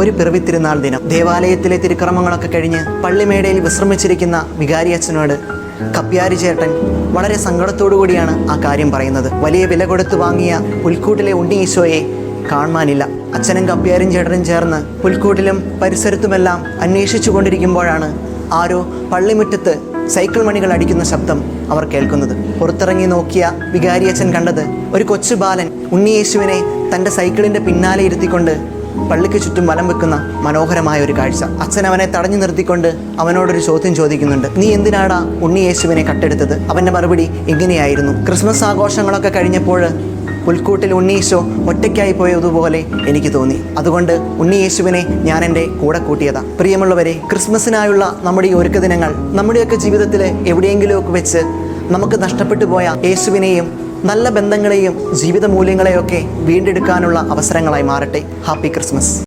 ഒരു പിറവി തിരുനാൾ ദിനം. ദേവാലയത്തിലെ തിരുക്രമങ്ങളൊക്കെ കഴിഞ്ഞ് പള്ളിമേടയിൽ വിശ്രമിച്ചിരിക്കുന്ന വികാരി അച്ഛനോട് കപ്പ്യാരി ചേട്ടൻ വളരെ സങ്കടത്തോടു കൂടിയാണ് ആ കാര്യം പറയുന്നത്. വലിയ വില കൊടുത്ത് വാങ്ങിയ പുൽക്കൂട്ടിലെ ഉണ്ണി ഈശോയെ കാണുവാനില്ല. അച്ഛനും കപ്പ്യാരും ചേട്ടനും ചേർന്ന് പുൽക്കൂട്ടിലും പരിസരത്തുമെല്ലാം അന്വേഷിച്ചു കൊണ്ടിരിക്കുമ്പോഴാണ് ആരോ പള്ളിമുറ്റത്ത് സൈക്കിൾ മണികൾ അടിക്കുന്ന ശബ്ദം അവർ കേൾക്കുന്നത്. പുറത്തിറങ്ങി നോക്കിയ വികാരിയച്ഛൻ കണ്ടത് ഒരു കൊച്ചു ബാലൻ ഉണ്ണിയേശുവിനെ തൻ്റെ സൈക്കിളിൻ്റെ പിന്നാലെ ഇരുത്തിക്കൊണ്ട് പള്ളിക്ക് ചുറ്റും വലം വെക്കുന്ന മനോഹരമായ ഒരു കാഴ്ച. അച്ഛൻ അവനെ തടഞ്ഞു നിർത്തിക്കൊണ്ട് അവനോടൊരു ചോദ്യം ചോദിക്കുന്നുണ്ട്. നീ എന്തിനാടാ ഉണ്ണിയേശുവിനെ കട്ടെടുത്തത്? അവൻ്റെ മറുപടി ഇങ്ങനെയായിരുന്നു. ക്രിസ്മസ് ആഘോഷങ്ങളൊക്കെ കഴിഞ്ഞപ്പോൾ പുൽക്കൂട്ടിൽ ഉണ്ണിയേശു ഒറ്റയ്ക്കായി പോയതുപോലെ എനിക്ക് തോന്നി. അതുകൊണ്ട് ഉണ്ണിയേശുവിനെ ഞാൻ എൻ്റെ കൂടെ കൂട്ടിയതാ. പ്രിയമുള്ളവരെ, ക്രിസ്മസിനായുള്ള നമ്മുടെ ഈ ഒരുക്ക ദിനങ്ങൾ നമ്മുടെയൊക്കെ ജീവിതത്തിൽ എവിടെയെങ്കിലുമൊക്കെ വെച്ച് നമുക്ക് നഷ്ടപ്പെട്ടു പോയ യേശുവിനെയും നല്ല ബന്ധങ്ങളെയും ജീവിത മൂല്യങ്ങളെയൊക്കെ വീണ്ടെടുക്കാനുള്ള അവസരങ്ങളായി മാറട്ടെ. Happy Christmas.